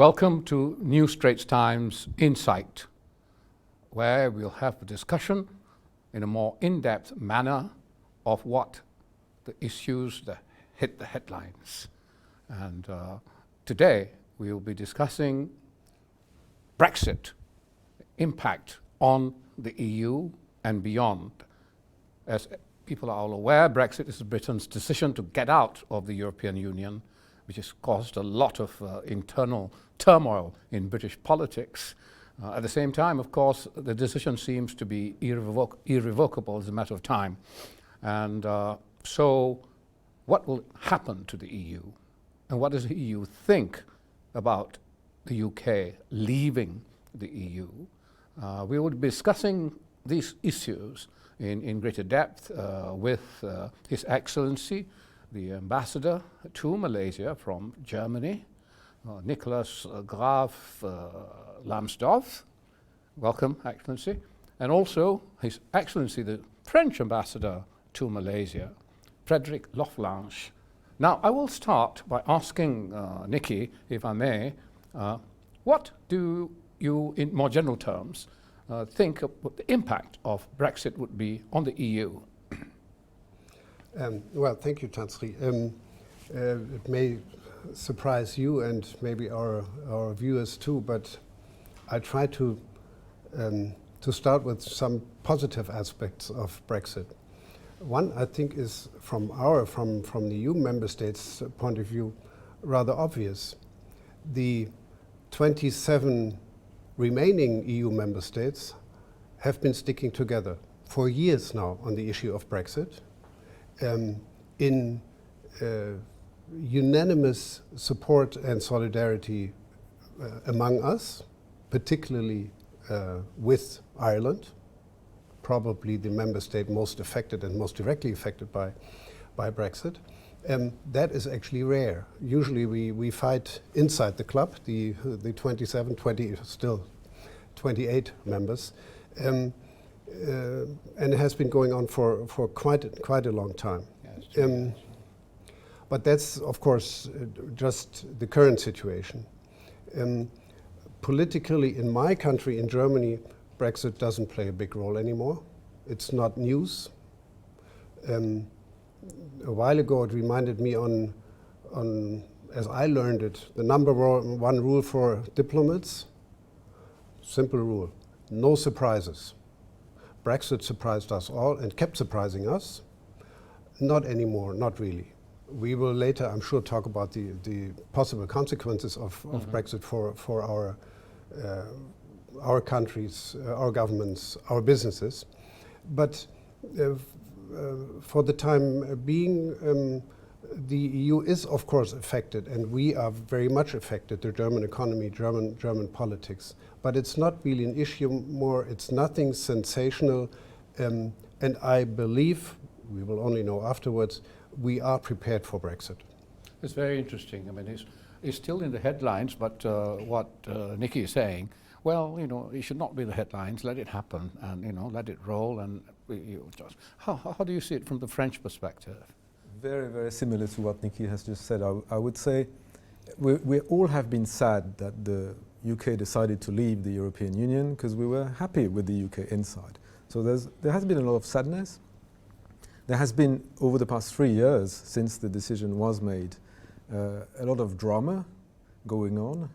Welcome to New Straits Times Insight, where we'll have a discussion in a more in-depth manner of what the issues that hit the headlines. And today we'll be discussing Brexit impact on the EU and beyond. As people are all aware, Brexit is Britain's decision to get out of the European Union, which has caused a lot of internal turmoil in British politics. At the same time, of course, the decision seems to be irrevocable as a matter of time. And so what will happen to the EU? And what does the EU think about the UK leaving the EU? We will be discussing these issues in greater depth with His Excellency, the Ambassador to Malaysia from Germany, Nicholas Graf Lambsdorff. Welcome, Excellency. And also His Excellency, the French Ambassador to Malaysia, Frederic Loflange. Now, I will start by asking Nikki, if I may, what do you, in more general terms, think of what the impact of Brexit would be on the EU? Well, thank you, Tansri. It may surprise you and maybe our viewers too, but I try to start with some positive aspects of Brexit. One, I think, is from the EU member states' point of view, rather obvious. The 27 remaining EU member states have been sticking together for years now on the issue of Brexit. In unanimous support and solidarity among us, particularly with Ireland, probably the member state most affected and most directly affected by Brexit. That is actually rare. Usually we fight inside the club, the 27, 20, still 28 members. And it has been going on for quite a long time. Yes, but that's, of course, just the current situation. Politically, in my country, in Germany, Brexit doesn't play a big role anymore. It's not news. A while ago, it reminded me on, as I learned it, the number one rule for diplomats, simple rule, no surprises. Brexit surprised us all and kept surprising us. Not anymore, not really. We will later, I'm sure, talk about the possible consequences of Brexit for our countries, our governments, our businesses. But for the time being, the EU is, of course, affected, and we are very much affected, the German economy, German politics. But it's not really an issue more, it's nothing sensational, and I believe, we will only know afterwards, we are prepared for Brexit. It's very interesting. I mean, it's still in the headlines, but what Nikki is saying, well, you know, it should not be the headlines, let it happen, and, you know, let it roll, and just, how do you see it from the French perspective? Very, very similar to what Nikki has just said. I would say we all have been sad that the UK decided to leave the European Union because we were happy with the UK inside. So there has been a lot of sadness. There has been, over the past 3 years since the decision was made, a lot of drama going on,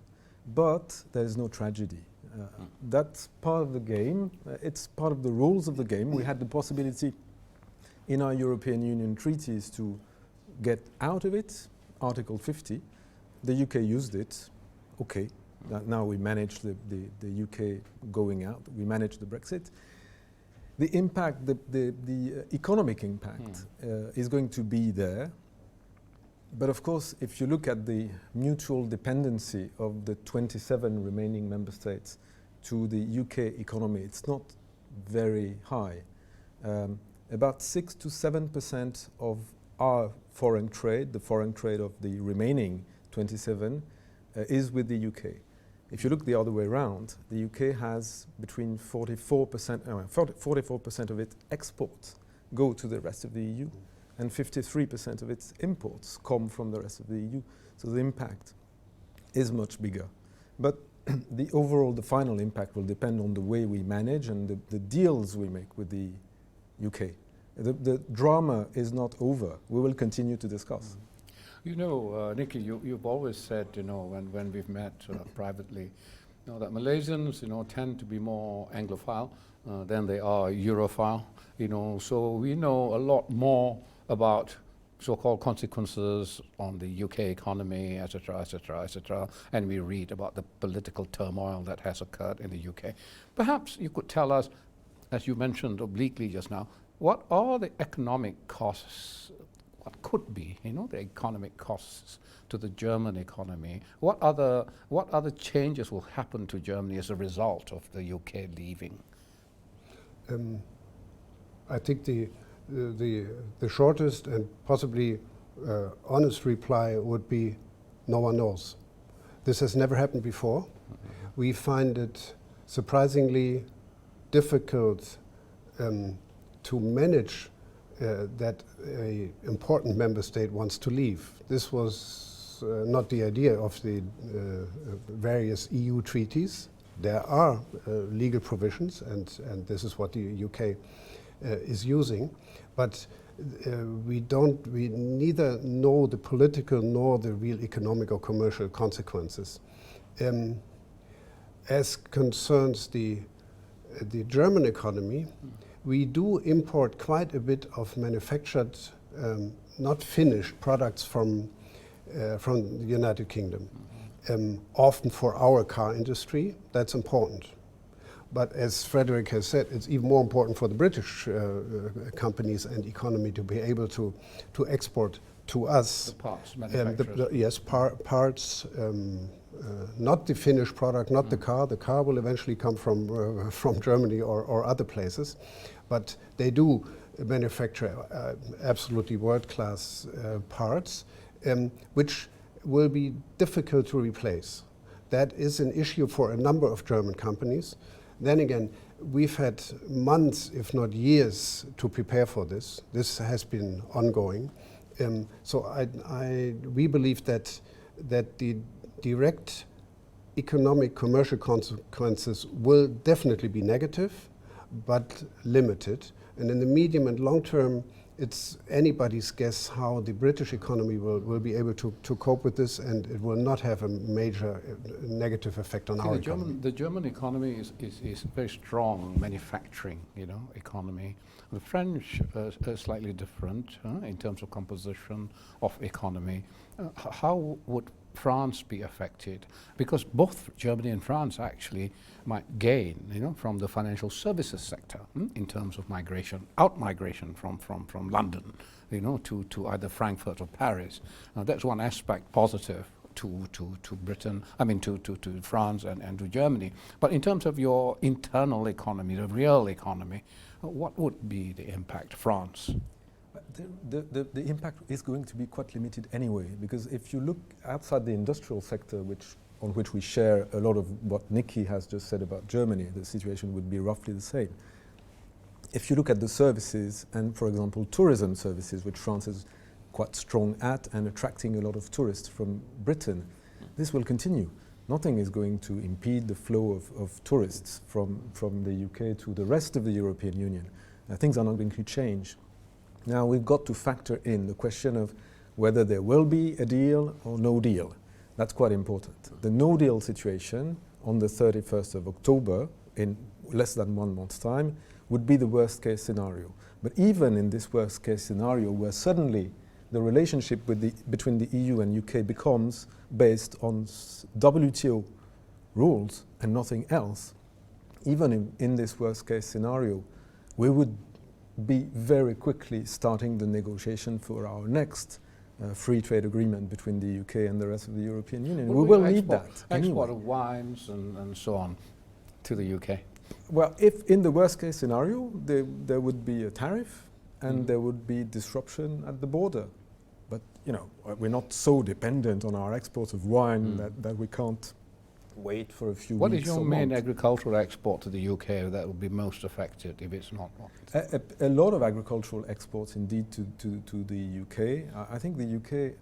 but there is no tragedy. That's part of the game. It's part of the rules of the game. We had the possibility in our European Union treaties to get out of it, Article 50. The UK used it. Okay, now we manage the UK going out. We manage the Brexit. The impact, the economic impact is going to be there. But of course, if you look at the mutual dependency of the 27 remaining member states to the UK economy, it's not very high. About 6 to 7% of our foreign trade, the foreign trade of the remaining 27, is with the UK. If you look the other way around, the UK has between 44% of its exports go to the rest of the EU, and 53% of its imports come from the rest of the EU. So the impact is much bigger. But the final impact will depend on the way we manage and the deals we make with the UK. The drama is not over. We will continue to discuss. You know, Nikki, you've always said, you know, when we've met privately, you know, that Malaysians, you know, tend to be more Anglophile than they are Europhile, you know, so we know a lot more about so-called consequences on the UK economy, etc., etc., etc., and we read about the political turmoil that has occurred in the UK. Perhaps you could tell us, as you mentioned obliquely just now, what are the economic costs, what could be, you know, the economic costs to the German economy? What other changes will happen to Germany as a result of the UK leaving? I think the shortest and possibly honest reply would be no one knows. This has never happened before. We find it surprisingly difficult to manage that an important member state wants to leave. This was not the idea of the various EU treaties. There are legal provisions, and this is what the UK is using, but we neither know the political nor the real economic or commercial consequences. As concerns the German economy, we do import quite a bit of manufactured, not finished products from the United Kingdom, often for our car industry. That's important. But as Frederick has said, it's even more important for the British companies and economy to be able to export to us. The parts manufacturers. Parts, not the finished product, not the car. The car will eventually come from Germany or other places. But they do manufacture absolutely world-class parts, which will be difficult to replace. That is an issue for a number of German companies. Then again, we've had months, if not years, to prepare for this. This has been ongoing. So we believe that the direct economic commercial consequences will definitely be negative, but limited. And in the medium and long term, it's anybody's guess how the British economy will be able to cope with this, and it will not have a major negative effect on our economy. The German economy is very strong manufacturing, you know, economy. The French are slightly different in terms of composition of economy. How would France be affected? Because both Germany and France actually might gain, you know, from the financial services sector in terms of migration from London, you know, to either Frankfurt or Paris. That's one aspect positive to Britain, I mean to France and to Germany. But in terms of your internal economy, the real economy, what would be the impact, France? The impact is going to be quite limited anyway, because if you look outside the industrial sector, on which we share a lot of what Nikki has just said about Germany, the situation would be roughly the same. If you look at the services, and for example tourism services, which France is quite strong at and attracting a lot of tourists from Britain, this will continue. Nothing is going to impede the flow of tourists from the UK to the rest of the European Union. Things are not going to change. Now we've got to factor in the question of whether there will be a deal or no deal. That's quite important. The no deal situation on the 31st of October, in less than 1 month's time, would be the worst case scenario. But even in this worst case scenario, where suddenly the relationship between the EU and UK becomes based on WTO rules and nothing else, even in this worst case scenario, we would be very quickly starting the negotiation for our next free trade agreement between the UK and the rest of the European Union. We will need that anyway. Export of wines and so on to the UK. Well, if in the worst case scenario there would be a tariff and there would be disruption at the border. But you know, we're not so dependent on our exports of wine that we can't wait for a few What weeks. is your main agricultural export to the UK that would be most affected if it's not? A lot of agricultural exports indeed to the UK. I think the UK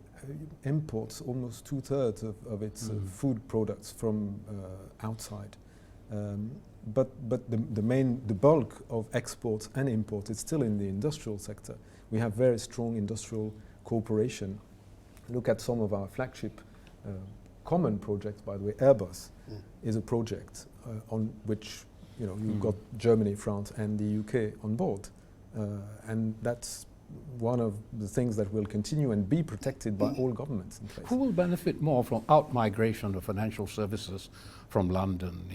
imports almost 2/3 of its food products from outside. But the bulk of exports and imports is still in the industrial sector. We have very strong industrial cooperation. Look at some of our flagship common projects, by the way. Airbus is a project on which you've got Germany, France, and the UK on board, and that's one of the things that will continue and be protected by all governments in place. Who will benefit more from out-migration of financial services from London,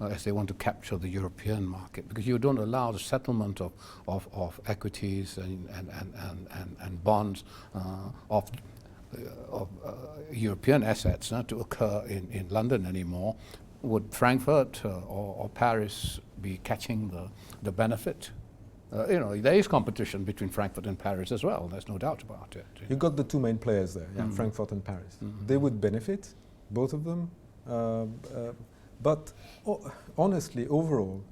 as they want to capture the European market? Because you don't allow the settlement of equities and bonds of European assets to occur in London anymore. Would Frankfurt or Paris be catching the benefit? There is competition between Frankfurt and Paris as well. There's no doubt about it. You got the two main players there, Frankfurt and Paris. They would benefit, both of them. But honestly, overall,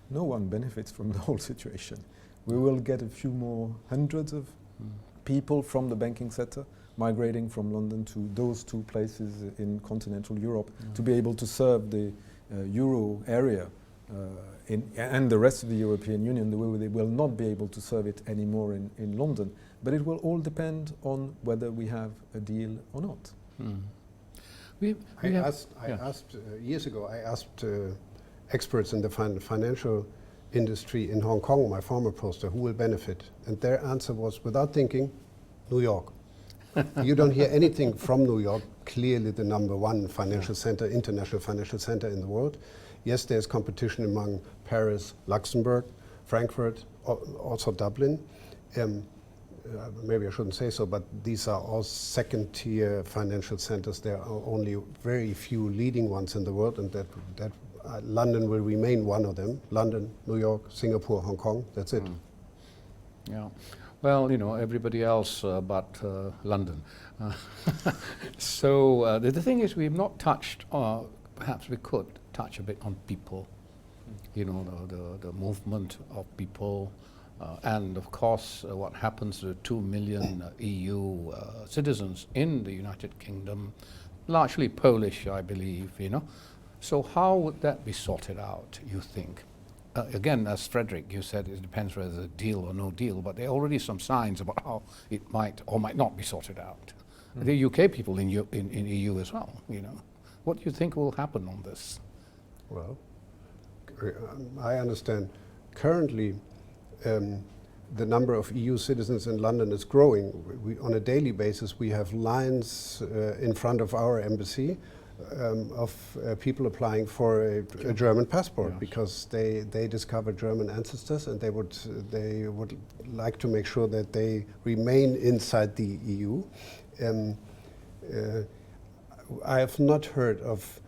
no one benefits from the whole situation. We will get a few more hundreds of people from the banking sector migrating from London to those two places in continental Europe to be able to serve the euro area and the rest of the European Union the way they will not be able to serve it anymore in London. But it will all depend on whether we have a deal or not. Years ago, I asked experts in the financial industry in Hong Kong, my former poster, who will benefit. And their answer was, without thinking, New York. You don't hear anything from New York, clearly the number one financial center, international financial center in the world. Yes, there's competition among Paris, Luxembourg, Frankfurt, also Dublin. Maybe I shouldn't say so, but these are all second-tier financial centers. There are only very few leading ones in the world, and that London will remain one of them. London, New York, Singapore, Hong Kong, that's it. Yeah. Well, everybody else but London. So the thing is, we've not touched, or perhaps we could touch a bit on people, the movement of people, and of course what happens to 2 million EU citizens in the United Kingdom, largely Polish, I believe, So how would that be sorted out, you think? Again, as Frederick, you said, it depends whether there's a deal or no deal, but there are already some signs about how it might or might not be sorted out. The UK people in EU as well, What do you think will happen on this? Well, I understand. Currently, the number of EU citizens in London is growing. On a daily basis, we have lines in front of our embassy of people applying for a German passport because they discover German ancestors and they would like to make sure that they remain inside the EU. I have not heard of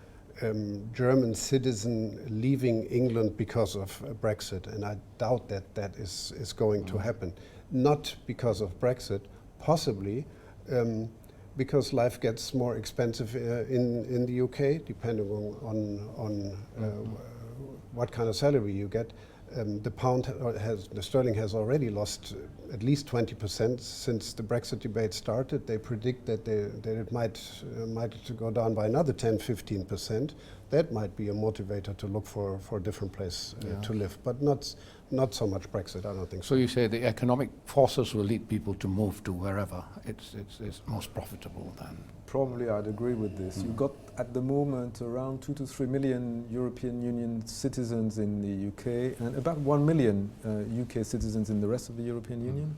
German citizen leaving England because of Brexit, and I doubt that is going to happen. Not because of Brexit, possibly because life gets more expensive in the UK, depending on what kind of salary you get. The sterling has already lost at least 20% since the Brexit debate started. They predict that it might go down by another 10-15%. That might be a motivator to look for a different place to live, but not so much Brexit. I don't think so. So you say the economic forces will lead people to move to wherever it's most profitable then? Probably I'd agree with this. You've got at the moment around 2 to 3 million European Union citizens in the UK and about 1 million UK citizens in the rest of the European Union.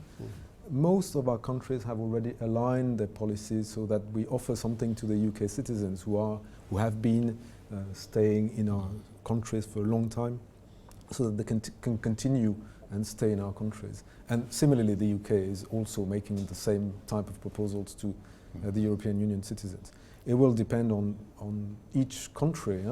Most of our countries have already aligned their policies so that we offer something to the UK citizens who have been staying in our countries for a long time, so that they can continue and stay in our countries. And similarly, the UK is also making the same type of proposals to the European Union citizens. It will depend on each country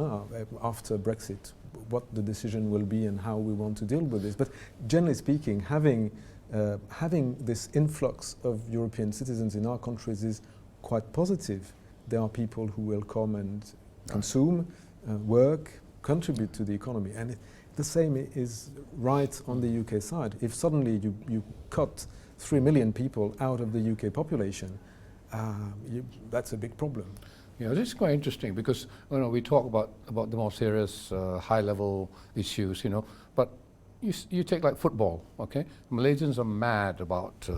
after Brexit, what the decision will be and how we want to deal with this. But generally speaking, having this influx of European citizens in our countries is quite positive. There are people who will come and consume, work, contribute to the economy. And the same is right on the UK side. If suddenly you cut 3 million people out of the UK population, that's a big problem. Yeah, this is quite interesting because we talk about the more serious, high-level issues, but you take like football, okay? Malaysians are mad about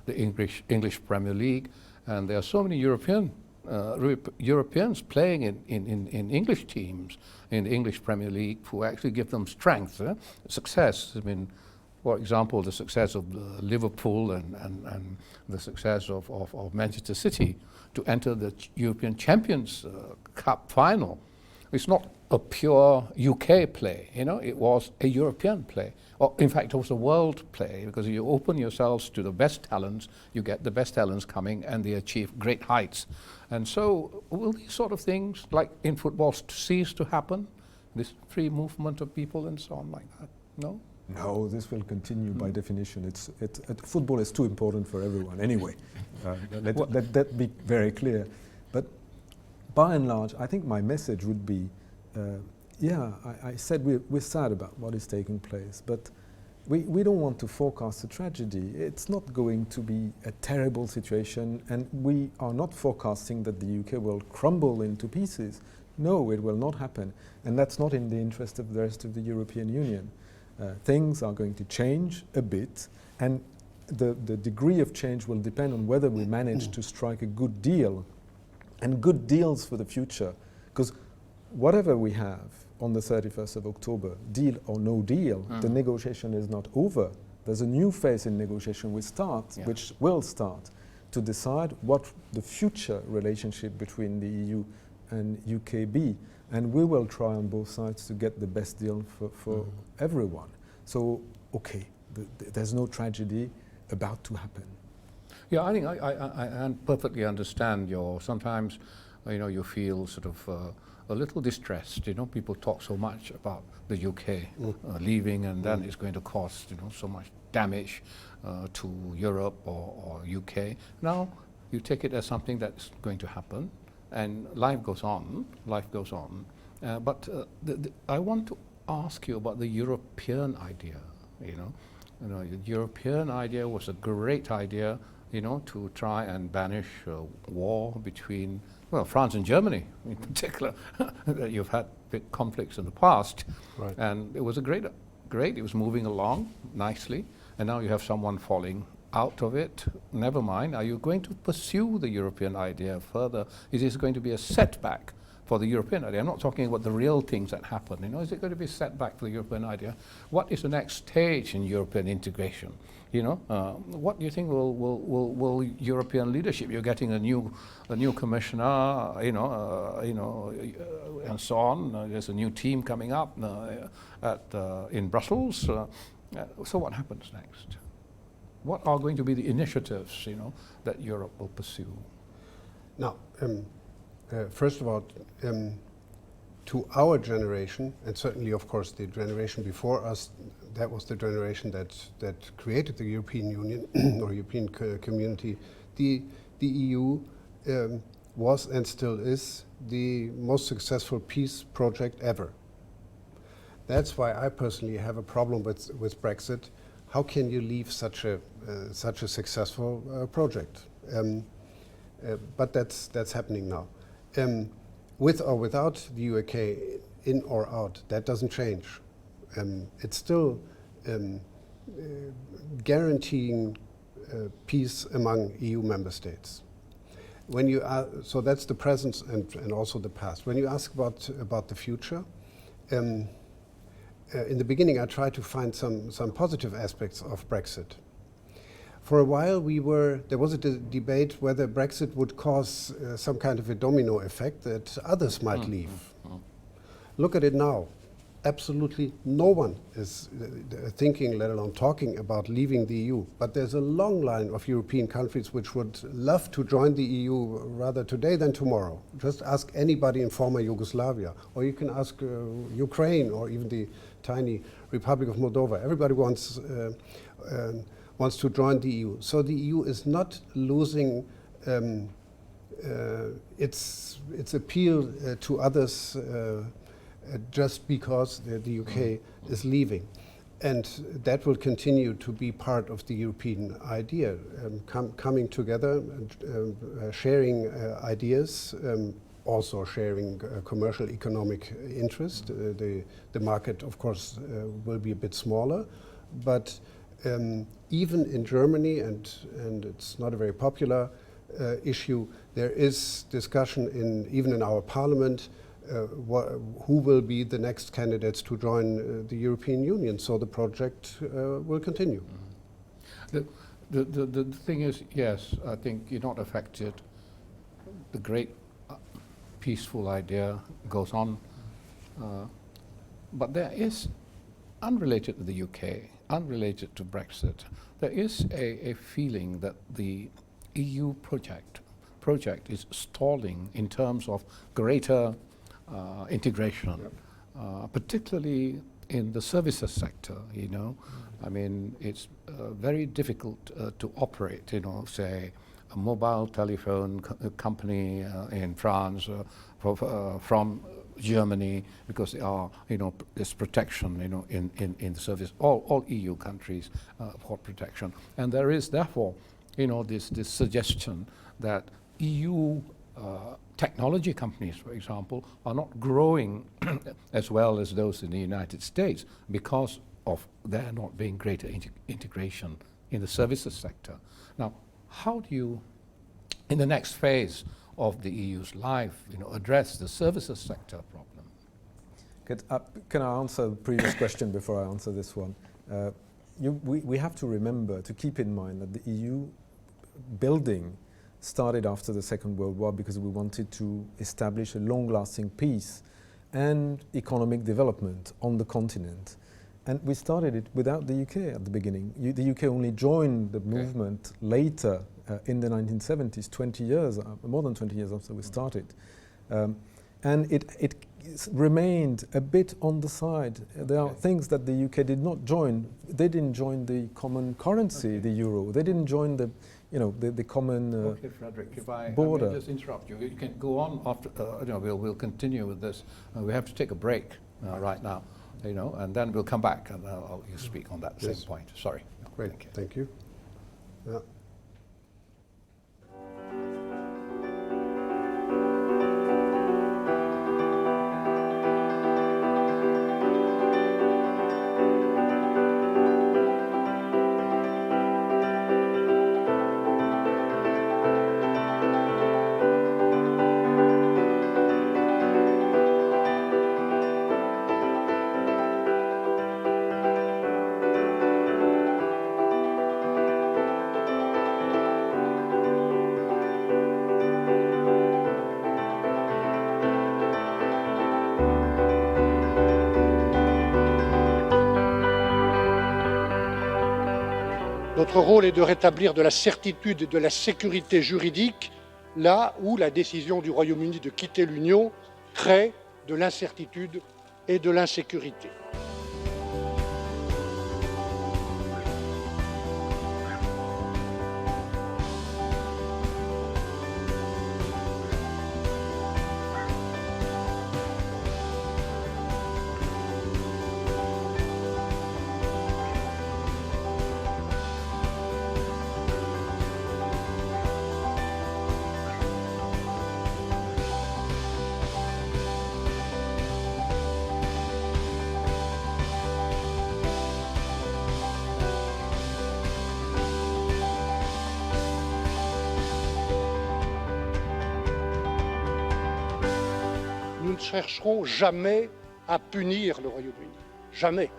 the English Premier League, and there are so many Europeans playing in English teams in the English Premier League who actually give them strength, success. I mean, for example, the success of Liverpool and the success of Manchester City to enter the European Champions Cup final. It's not a pure UK play, it was a European play. Or in fact, it was a world play, because you open yourselves to the best talents, you get the best talents coming, and they achieve great heights. And so, will these sort of things, like in football, cease to happen? This free movement of people and so on like that? No? No, this will continue by definition. Football is too important for everyone anyway. Let that be very clear. But by and large, I think my message would be, I said we're sad about what is taking place, but we don't want to forecast a tragedy. It's not going to be a terrible situation, and we are not forecasting that the UK will crumble into pieces. No, it will not happen. And that's not in the interest of the rest of the European Union. Things are going to change a bit, and the degree of change will depend on whether we manage to strike a good deal, and good deals for the future. Because whatever we have on the 31st of October, deal or no deal, the negotiation is not over. There's a new phase in negotiation which will start to decide what the future relationship between the EU and UK be. And we will try on both sides to get the best deal for everyone. So, okay, there's no tragedy about to happen. Yeah, I think I perfectly understand sometimes, you feel sort of a little distressed. People talk so much about the UK leaving, and then it's going to cause, so much damage to Europe or UK. Now, you take it as something that's going to happen. And life goes on. But I want to ask you about the European idea. The European idea was a great idea, to try and banish war between, France and Germany in particular. You've had big conflicts in the past, right. And it was great. It was moving along nicely, and now you have someone falling out of it. Never mind. Are you going to pursue the European idea further? Is this going to be a setback for the European idea? I'm not talking about the real things that happen. Is it going to be a setback for the European idea? What is the next stage in European integration? What do you think will European leadership? You're getting a new commissioner, and so on. There's a new team coming up in Brussels. So what happens next? What are going to be the initiatives, that Europe will pursue? Now, first of all, to our generation, and certainly, of course, the generation before us, that was the generation that created the European Union or European community. The EU was and still is the most successful peace project ever. That's why I personally have a problem with Brexit. How can you leave such a successful project? But that's happening now. With or without the UK, in or out, that doesn't change. It's still guaranteeing peace among EU member states. When you so that's the present and also the past. When you ask about the future. In the beginning, I tried to find some positive aspects of Brexit. For a while, there was a debate whether Brexit would cause some kind of a domino effect that others might leave. Look at it now. Absolutely no one is thinking, let alone talking about leaving the EU. But there's a long line of European countries which would love to join the EU rather today than tomorrow. Just ask anybody in former Yugoslavia, or you can ask Ukraine, or even the tiny Republic of Moldova. Everybody wants to join the EU. So the EU is not losing its appeal to others just because the UK is leaving. And that will continue to be part of the European idea, coming together and sharing ideas, also sharing commercial economic interest. The market, of course, will be a bit smaller, but even in Germany, and it's not a very popular issue, there is discussion even in our parliament who will be the next candidates to join the European Union. So the project will continue. The thing is, yes, I think you're not affected. The great peaceful idea goes on. But there is, unrelated to the UK, unrelated to Brexit, there is a feeling that the EU project is stalling in terms of greater integration, particularly in the services sector, you know. I mean, it's very difficult to operate, you know, say, a mobile telephone company in France from Germany, because there are, you know, this protection, you know, in the service, all EU countries for protection. And there is therefore, you know, this suggestion that EU technology companies, for example, are not growing as well as those in the United States because of there not being greater integration in the services sector. Now, how do you, in the next phase of the EU's life, you know, address the services sector problem? Can I answer the previous question before I answer this one? We have to remember, to keep in mind that the EU building started after the Second World War because we wanted to establish a long-lasting peace and economic development on the continent. And we started it without the UK at the beginning. The UK only joined the movement later in the 1970s, 20 years, more than 20 years after we started. And it remained a bit on the side. There are things that the UK did not join. They didn't join the common currency, the euro. They didn't join the, you know, the common okay, Frederick, if I border. may just interrupt you. You can go on after. You know, we'll continue with this. We have to take a break right now, you know, and then we'll come back and you speak on that same point. Sorry. Great. Thank you. Yeah. Notre rôle est de rétablir de la certitude et de la sécurité juridique là où la décision du Royaume-Uni de quitter l'Union crée de l'incertitude et de l'insécurité. Nous ne chercherons jamais à punir le Royaume-Uni. Jamais.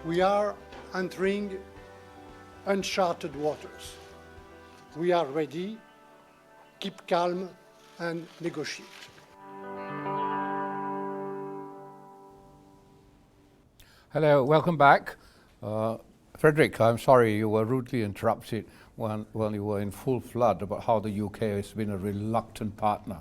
We are entering uncharted waters. We are ready. Keep calm and negotiate. Hello, welcome back. Frederick, I'm sorry you were rudely interrupted when you were in full flood about how the UK has been a reluctant partner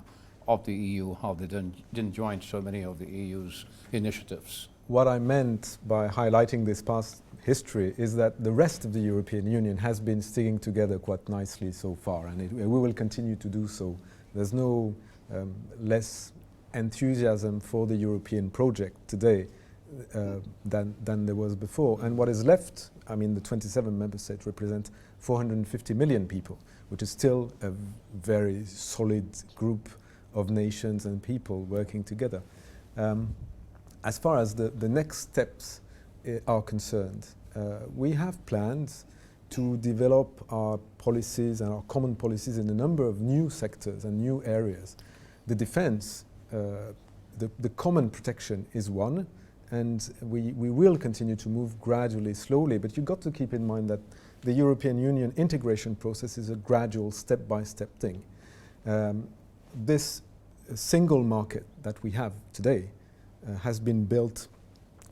of the EU, how they didn't join so many of the EU's initiatives what I meant by highlighting this past history is that the rest of the European Union has been sticking together quite nicely so far, and we will continue to do so. There's no less enthusiasm for the European project today than there was before. And what is left, I mean, the 27 member states represent 450 million people, which is still a very solid group of nations and people working together. As far as the next steps are concerned, we have plans to develop our policies and our common policies in a number of new sectors and new areas. The defense, the common protection is one, and we will continue to move gradually, slowly, but you've got to keep in mind that the European Union integration process is a gradual, step-by-step thing. This single market that we have today has been built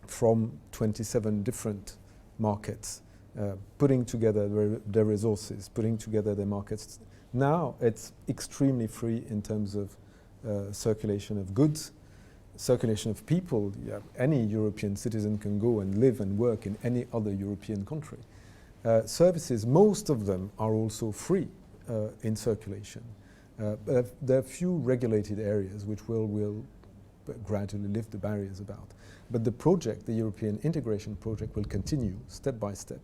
from 27 different markets, putting together their resources, putting together their markets. Now it's extremely free in terms of circulation of goods, circulation of people. Yeah, any European citizen can go and live and work in any other European country. Services, most of them are also free in circulation. There are few regulated areas which will gradually lift the barriers about. But the project, the European integration project, will continue step by step.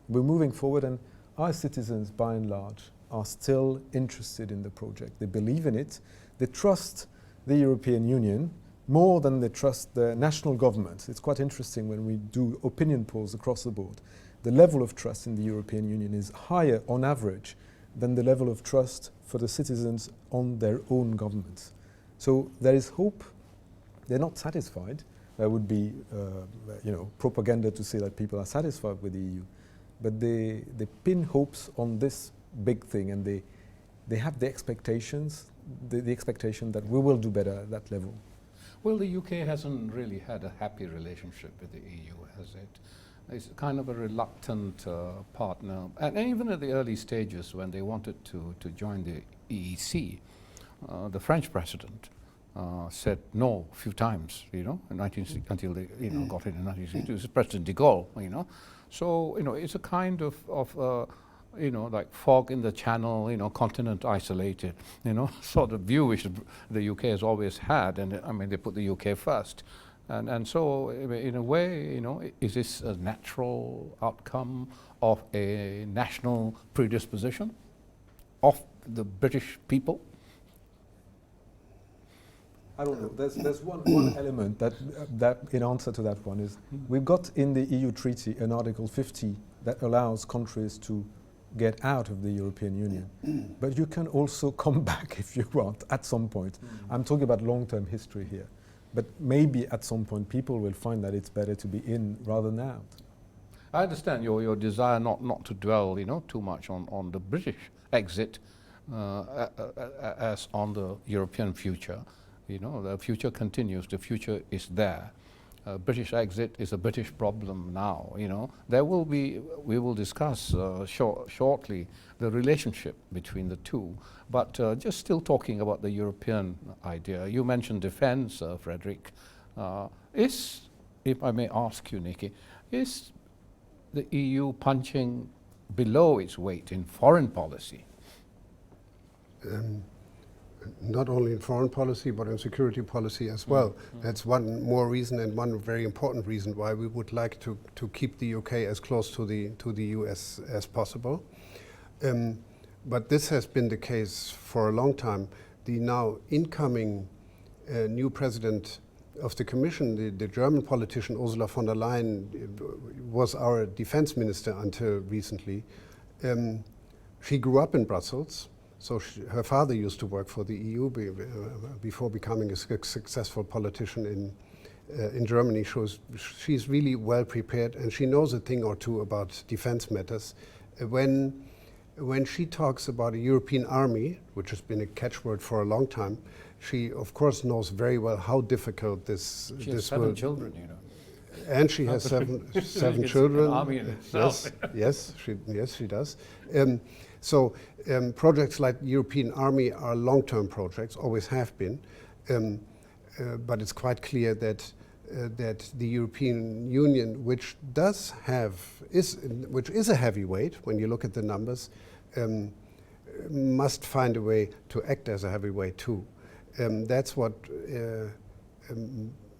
We're moving forward, and our citizens, by and large, are still interested in the project. They believe in it. They trust the European Union more than they trust the national governments. It's quite interesting when we do opinion polls across the board. The level of trust in the European Union is higher on average than the level of trust for the citizens on their own governments. So there is hope. They're not satisfied. There would be propaganda to say that people are satisfied with the EU. But they pin hopes on this big thing, and they have the expectations, the expectation that we will do better at that level. Well, the UK hasn't really had a happy relationship with the EU, has it? It's kind of a reluctant partner. And even at the early stages when they wanted to join the EEC, the French president said no a few times, until they got in 1962. It was President de Gaulle, So, it's a kind of like fog in the channel, continent isolated, sort of view which the UK has always had. And I mean, they put the UK first. And so, in a way, is this a natural outcome of a national predisposition of the British people? I don't know. There's one element that in answer to that one is we've got in the EU treaty an Article 50 that allows countries to get out of the European Union. But you can also come back if you want at some point. I'm talking about long-term history here. But maybe at some point people will find that it's better to be in rather than out. I understand your desire not to dwell too much on the British exit as on the European future. The future continues, the future is there. British exit is a British problem now, we will discuss shortly the relationship between the two, but just still talking about the European idea. You mentioned defense, Frederick. If I may ask you, Nikki, is the EU punching below its weight in foreign policy? Not only in foreign policy, but in security policy as well. That's one more reason, and one very important reason why we would like to keep the UK as close to the US as possible. But this has been the case for a long time. The now incoming new president of the Commission, the German politician Ursula von der Leyen, was our defense minister until recently. She grew up in Brussels. So her father used to work for the EU before becoming a successful politician in Germany. She's really well prepared, and she knows a thing or two about defense matters. When she talks about a European army, which has been a catchword for a long time, she of course knows very well how difficult this will. She has 7 children, And she has seven children. An army in itself. Yes, she does. So projects like European Army are long-term projects, always have been, but it's quite clear that that the European Union, which is a heavyweight when you look at the numbers, must find a way to act as a heavyweight too. That's what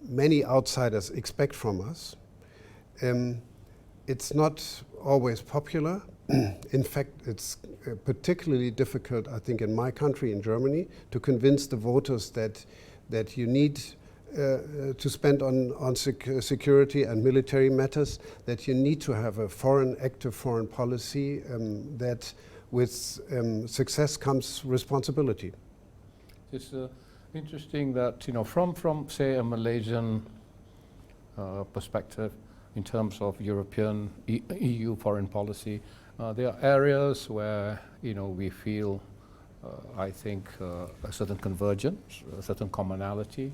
many outsiders expect from us. It's not always popular. In fact, it's particularly difficult, I think, in my country, in Germany, to convince the voters that you need to spend on security and military matters, that you need to have a active foreign policy, that with success comes responsibility. It's interesting that, from say a Malaysian perspective, in terms of European EU foreign policy, there are areas where we feel, I think, a certain convergence, a certain commonality.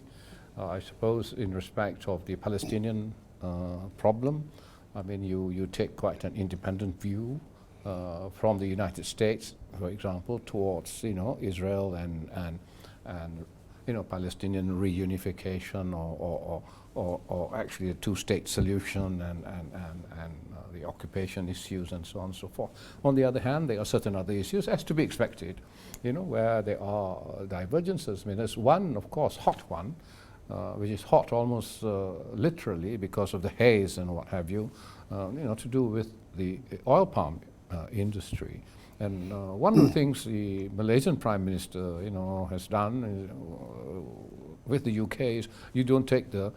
I suppose in respect of the Palestinian problem, I mean, you take quite an independent view from the United States, for example, towards Israel and Palestinian reunification or actually a two-state solution and the occupation issues and so on and so forth. On the other hand, there are certain other issues, as to be expected, where there are divergences. I mean, there's one, of course, hot one, which is hot almost literally because of the haze and what have you, to do with the oil palm industry. And one of the things the Malaysian Prime Minister, has done with the UK is you don't take the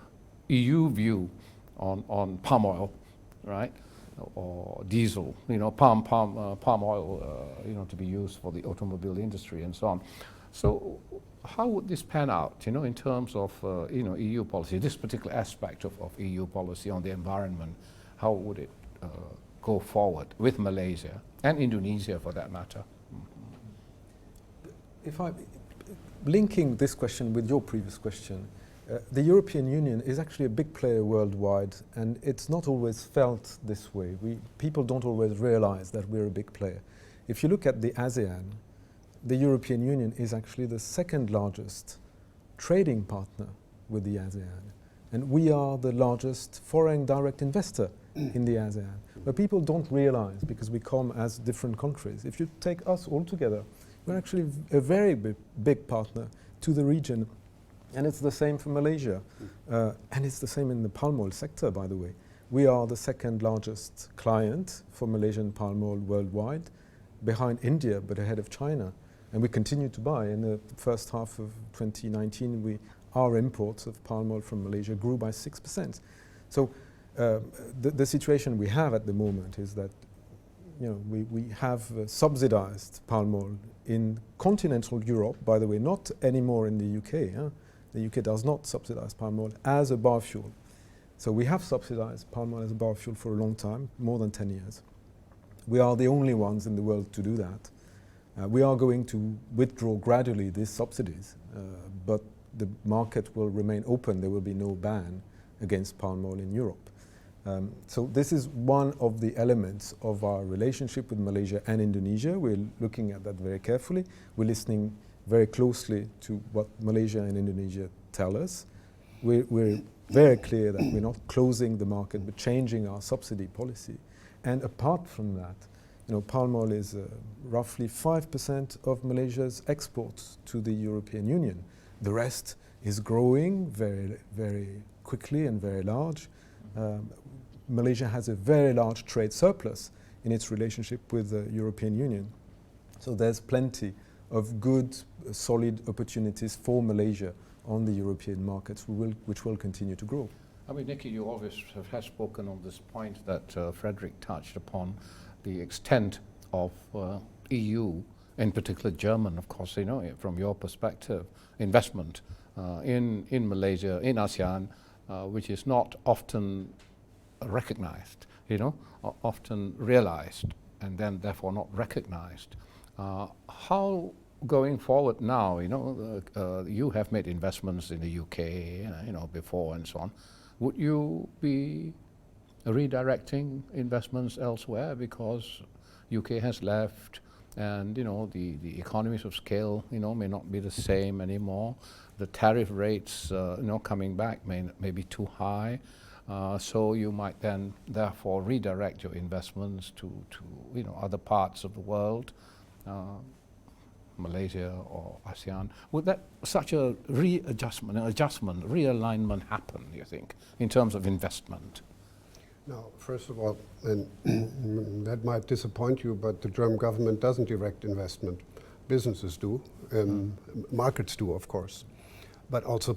EU view on palm oil, right, or diesel, palm oil, to be used for the automobile industry and so on. So how would this pan out, in terms of EU policy, this particular aspect of EU policy on the environment? How would it go forward with Malaysia and Indonesia, for that matter? If I'm linking this question with your previous question, the European Union is actually a big player worldwide, and it's not always felt this way. People don't always realize that we're a big player. If you look at the ASEAN, the European Union is actually the second largest trading partner with the ASEAN. And we are the largest foreign direct investor in the ASEAN. But people don't realize, because we come as different countries. If you take us all together, we're actually a very big partner to the region. And it's the same for Malaysia. And it's the same in the palm oil sector, by the way. We are the second largest client for Malaysian palm oil worldwide, behind India, but ahead of China. And we continue to buy. In the first half of 2019, our imports of palm oil from Malaysia grew by 6%. So the situation we have at the moment is that we have subsidized palm oil in continental Europe, by the way, not anymore in the UK. The UK does not subsidize palm oil as a biofuel. So we have subsidized palm oil as a biofuel for a long time, more than 10 years. We are the only ones in the world to do that. We are going to withdraw gradually these subsidies, but the market will remain open. There will be no ban against palm oil in Europe. So this is one of the elements of our relationship with Malaysia and Indonesia. We're looking at that very carefully. We're listening very closely to what Malaysia and Indonesia tell us. We're very clear that we're not closing the market, but changing our subsidy policy. And apart from that, palm oil is roughly 5% of Malaysia's exports to the European Union. The rest is growing very, very quickly and very large. Malaysia has a very large trade surplus in its relationship with the European Union. So there's plenty of good, solid opportunities for Malaysia on the European markets, which will continue to grow. I mean, Nikki, you always have spoken on this point that Frederick touched upon, the extent of EU, in particular German, of course, from your perspective, investment in Malaysia, in ASEAN, which is not often recognized, often realized, and then therefore not recognized. How going forward now, you have made investments in the UK, before and so on. Would you be redirecting investments elsewhere because UK has left, and the economies of scale may not be the same anymore. The tariff rates coming back may be too high, so you might then therefore redirect your investments to other parts of the world, Malaysia or ASEAN. Would that such a realignment happen, you think, in terms of investment? Now, first of all, and that might disappoint you, but the German government doesn't direct investment. Businesses do, markets do, of course, but also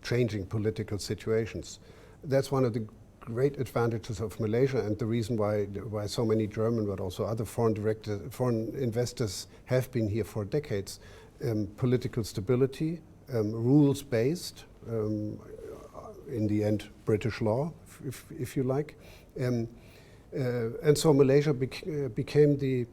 changing political situations. That's one of the great advantages of Malaysia, and the reason why so many German, but also other foreign investors have been here for decades. Political stability, rules-based, in the end, British law, if you like, and so Malaysia became the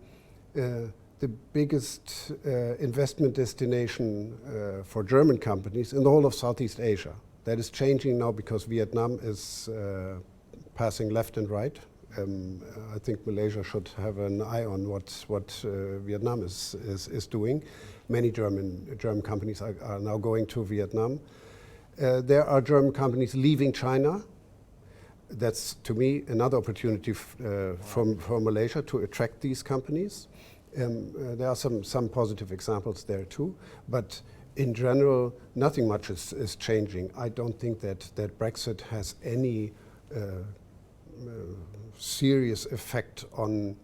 biggest investment destination for German companies in the whole of Southeast Asia. That is changing now because Vietnam is passing left and right. I think Malaysia should have an eye on what Vietnam is doing. Many German companies are now going to Vietnam. There are German companies leaving China. That's, to me, another opportunity for Malaysia to attract these companies. There are some positive examples there too, but in general, nothing much is changing. I don't think that Brexit has any serious effect on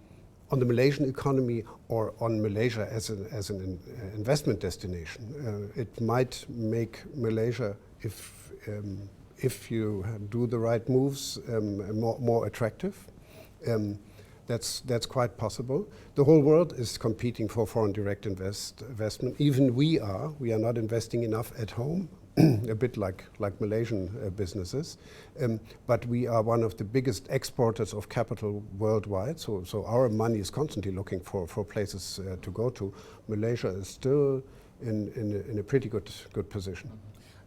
the Malaysian economy or on Malaysia as an investment destination. It might make Malaysia, if you do the right moves, more attractive. That's quite possible. The whole world is competing for foreign direct investment. Even we are not investing enough at home, a bit like Malaysian businesses. But we are one of the biggest exporters of capital worldwide. So our money is constantly looking for places to go to. Malaysia is still in a pretty good position.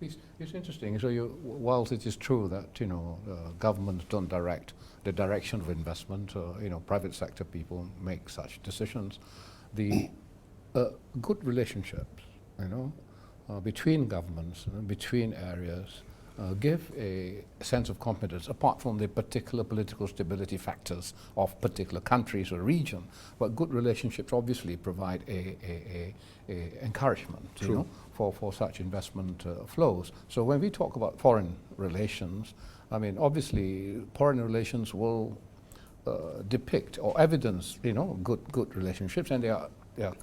It's interesting. So whilst it is true that governments don't direct the direction of investment, private sector people make such decisions. The good relationships, between governments, between areas, give a sense of confidence, apart from the particular political stability factors of particular countries or region. But good relationships obviously provide a encouragement, for such investment flows. So when we talk about foreign relations, I mean, obviously, foreign relations will depict or evidence, good relationships, and there are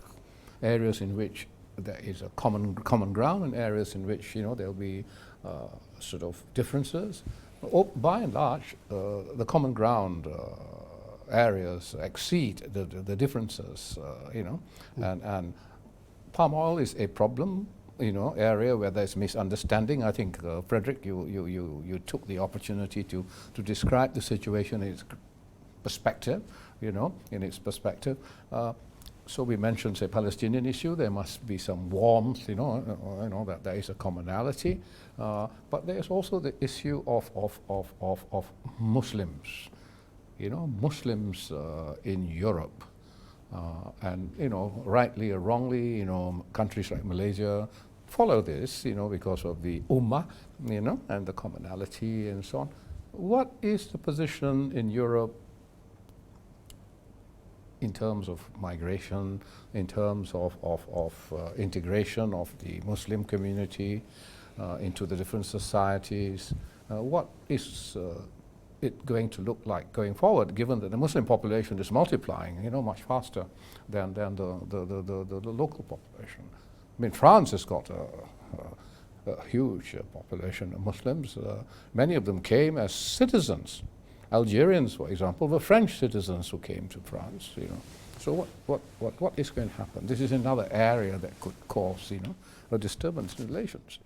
areas in which there is a common ground, and areas in which there'll be sort of differences. By and large, the common ground areas exceed the differences, and palm oil is a problem, area where there's misunderstanding. I think, Frederick, you took the opportunity to describe the situation in its perspective, in its perspective. So we mentioned, say, Palestinian issue. There must be some warmth, that there is a commonality. But there's also the issue of Muslims, Muslims in Europe. And rightly or wrongly, countries like Malaysia follow this, because of the Ummah, and the commonality and so on. What is the position in Europe in terms of migration, in terms of integration of the Muslim community into the different societies? What is it going to look like going forward, given that the Muslim population is multiplying, much faster than the local population? I mean, France has got a huge population of Muslims. Many of them came as citizens. Algerians, for example, were French citizens who came to France. So what is going to happen? This is another area that could cause, a disturbance in relations.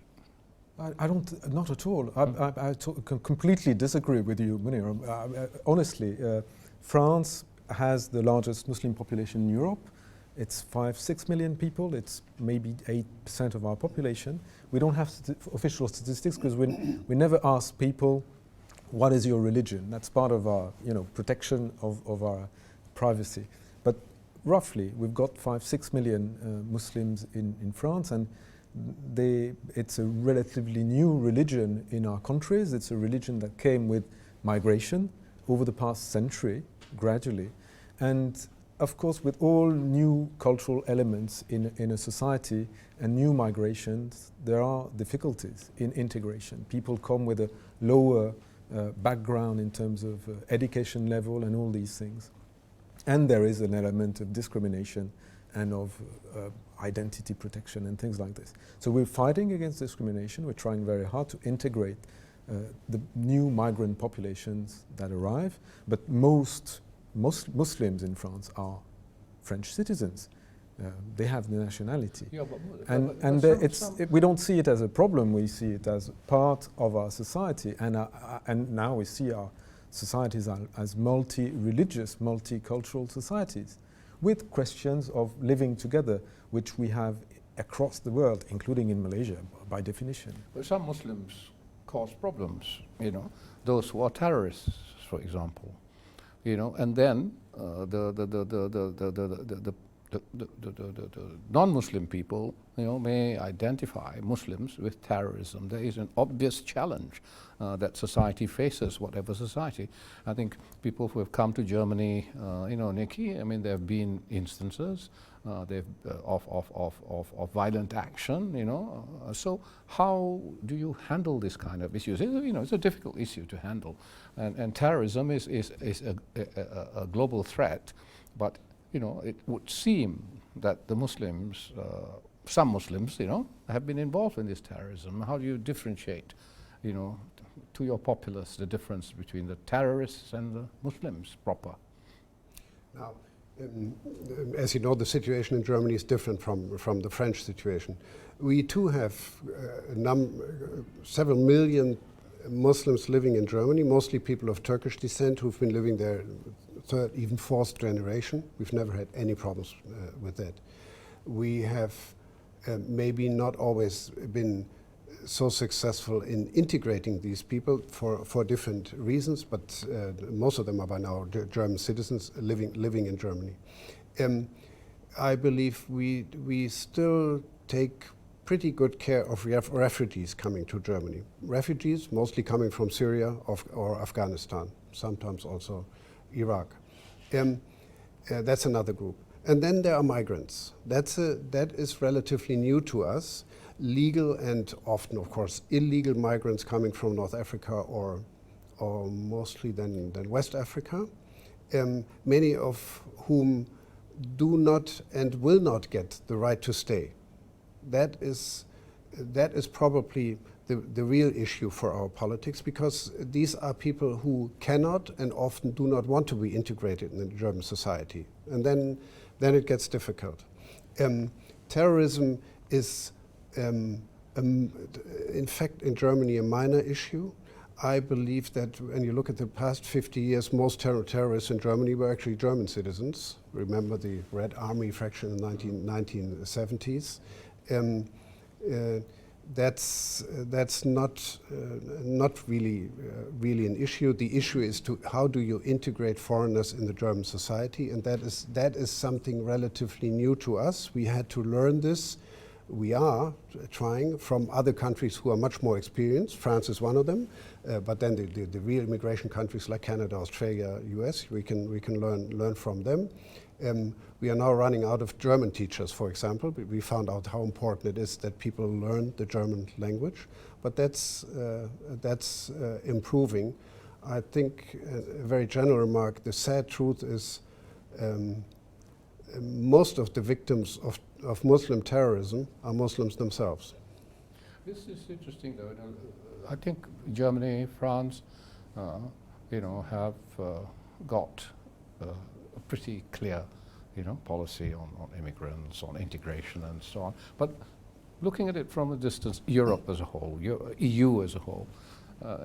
I don't, not at all. I completely disagree with you, Munir. Honestly, France has the largest Muslim population in Europe. It's 5-6 million people. It's maybe 8% of our population. We don't have official statistics because we never ask people, what is your religion? That's part of our protection of our privacy. But roughly, we've got 5-6 million Muslims in France, and it's a relatively new religion in our countries. It's a religion that came with migration over the past century, gradually. And of course, with all new cultural elements in a society and new migrations, there are difficulties in integration. People come with a lower background in terms of education level and all these things. And there is an element of discrimination and of identity protection and things like this. So we're fighting against discrimination. We're trying very hard to integrate the new migrant populations that arrive, but most Muslims in France are French citizens. They have the nationality. Yeah, we don't see it as a problem. We see it as part of our society, and now we see our societies as multi-religious, multicultural societies, with questions of living together, which we have across the world, including in Malaysia, by definition. But some Muslims cause problems, those who are terrorists, for example, and then the non-Muslim people, may identify Muslims with terrorism. There is an obvious challenge that society faces, whatever society. I think people who have come to Germany, Nikki, there have been instances of violent action, So how do you handle this kind of issues? It's a difficult issue to handle, and terrorism is a global threat, but it would seem that the Muslims, some Muslims, have been involved in this terrorism. How do you differentiate, to your populace, the difference between the terrorists and the Muslims proper? Now, as you know, the situation in Germany is different from the French situation. We too have several million Muslims living in Germany, mostly people of Turkish descent who've been living there third, even fourth generation. We've never had any problems with that. We have maybe not always been so successful in integrating these people for different reasons, but most of them are by now German citizens living in Germany. I believe we still take pretty good care of refugees coming to Germany. Refugees mostly coming from Syria or Afghanistan, sometimes also Iraq. That's another group. And then there are migrants. That is relatively new to us. Legal and often, of course, illegal migrants coming from North Africa or mostly then West Africa, many of whom do not and will not get the right to stay. That is probably the real issue for our politics, because these are people who cannot and often do not want to be integrated in the German society. And then it gets difficult. Terrorism is, in fact, in Germany, a minor issue. I believe that when you look at the past 50 years, most terrorists in Germany were actually German citizens. Remember the Red Army faction in the 1970s. That's not really an issue. The issue is how do you integrate foreigners in the German society, and that is something relatively new to us. We had to learn this. We are trying from other countries who are much more experienced. France is one of them, but then the real immigration countries like Canada, Australia, US, we can learn from them. We are now running out of German teachers, for example. We found out how important it is that people learn the German language, but that's improving. I think a very general remark, the sad truth is most of the victims of Muslim terrorism are Muslims themselves. This is interesting, though. I think Germany, France, have got a pretty clear, policy on immigrants, on integration, and so on. But looking at it from a distance, Europe as a whole, EU as a whole,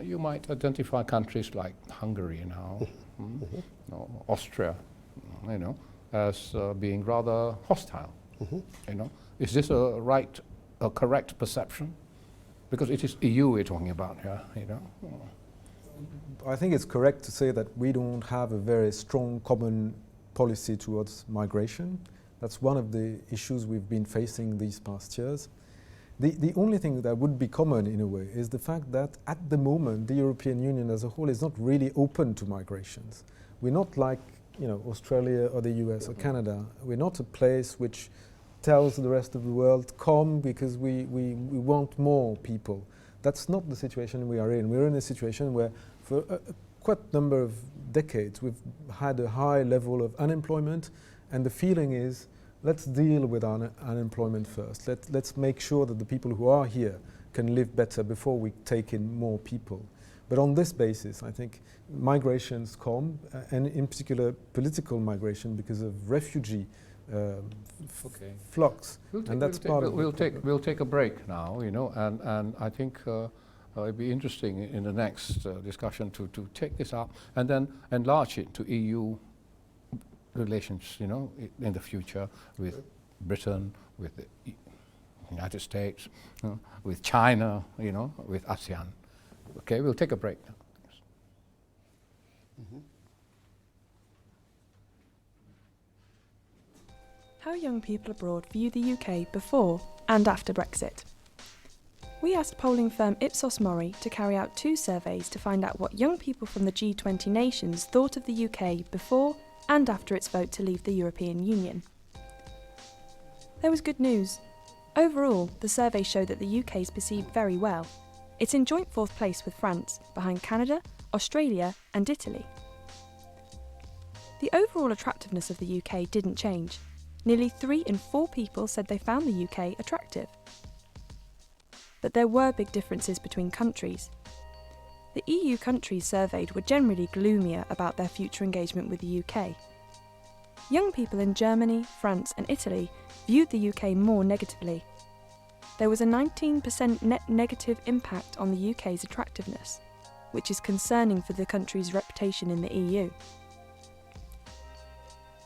you might identify countries like Hungary now, Austria, as being rather hostile. Is this a correct perception? Because it is EU we're talking about here, I think it's correct to say that we don't have a very strong common policy towards migration. That's one of the issues we've been facing these past years. The only thing that would be common in a way is the fact that at the moment the European Union as a whole is not really open to migrations. We're not like Australia or the US or Canada. We're not a place which tells the rest of the world, come because we want more people. That's not the situation we are in. We're in a situation where for quite a number of decades we've had a high level of unemployment, and the feeling is let's deal with our unemployment first. Let's make sure that the people who are here can live better before we take in more people. But on this basis, I think migrations come, and in particular political migration because of refugee flux, and that's part of it. We'll take a break now, and I think it'd be interesting in the next discussion to take this up and then enlarge it to EU relations, in the future with Britain, with the United States, with China, with ASEAN. Okay, we'll take a break now. Mm-hmm. How young people abroad view the UK before and after Brexit. We asked polling firm Ipsos Mori to carry out 2 surveys to find out what young people from the G20 nations thought of the UK before and after its vote to leave the European Union. There was good news. Overall, the survey showed that the UK is perceived very well. It's in joint 4th place with France, behind Canada, Australia and Italy. The overall attractiveness of the UK didn't change. Nearly 3 in 4 people said they found the UK attractive. But there were big differences between countries. The EU countries surveyed were generally gloomier about their future engagement with the UK. Young people in Germany, France and Italy viewed the UK more negatively. There was a 19% net negative impact on the UK's attractiveness, which is concerning for the country's reputation in the EU.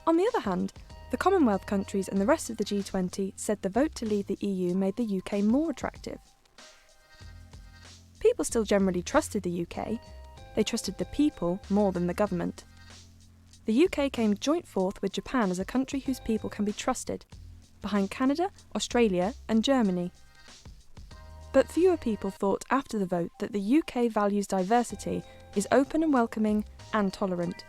On the other hand, the Commonwealth countries and the rest of the G20 said the vote to leave the EU made the UK more attractive. People still generally trusted the UK. They trusted the people more than the government. The UK came joint 4th with Japan as a country whose people can be trusted, behind Canada, Australia and Germany. But fewer people thought after the vote that the UK values diversity, is open and welcoming and tolerant.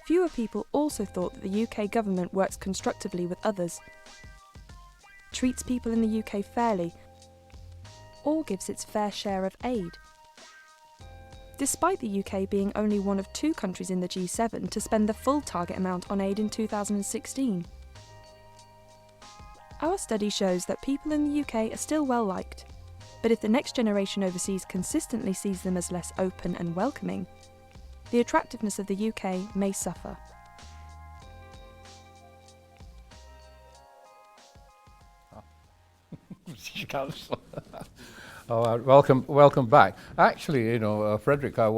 Fewer people also thought that the UK government works constructively with others, treats people in the UK fairly, or gives its fair share of aid. Despite the UK being only one of 2 countries in the G7 to spend the full target amount on aid in 2016. Our study shows that people in the UK are still well liked, but if the next generation overseas consistently sees them as less open and welcoming, the attractiveness of the UK may suffer. Welcome back. Actually, Frederick, I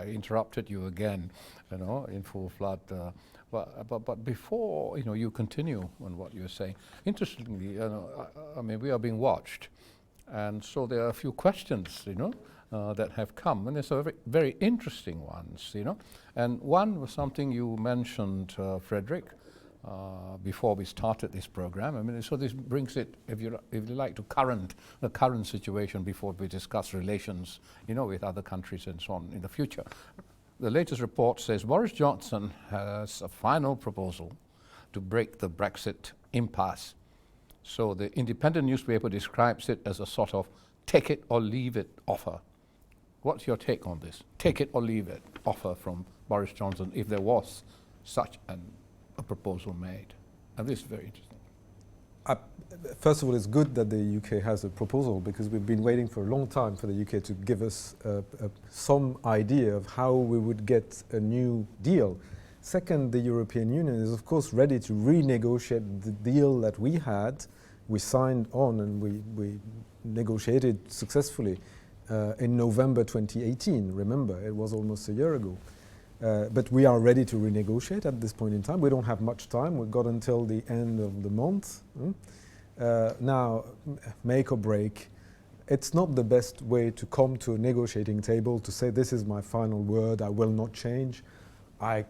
interrupted you again, in full flood. But before you continue on what you're saying, interestingly, we are being watched, and so there are a few questions, that have come, and there's very, very interesting ones, And one was something you mentioned, Frederick, before we started this program. So this brings it, if you like, to the current situation before we discuss relations, with other countries and so on in the future. The latest report says Boris Johnson has a final proposal to break the Brexit impasse. So the independent newspaper describes it as a sort of take it or leave it offer. What's your take on this? Take it or leave it offer from Boris Johnson, if there was such a proposal made. And this is very interesting. First of all, it's good that the UK has a proposal, because we've been waiting for a long time for the UK to give us some idea of how we would get a new deal. Second, the European Union is of course ready to renegotiate the deal that we had. We signed on and we negotiated successfully in November 2018. Remember, it was almost a year ago. But we are ready to renegotiate at this point in time. We don't have much time. We've got until the end of the month. Now, make or break, it's not the best way to come to a negotiating table to say this is my final word, I will not change. My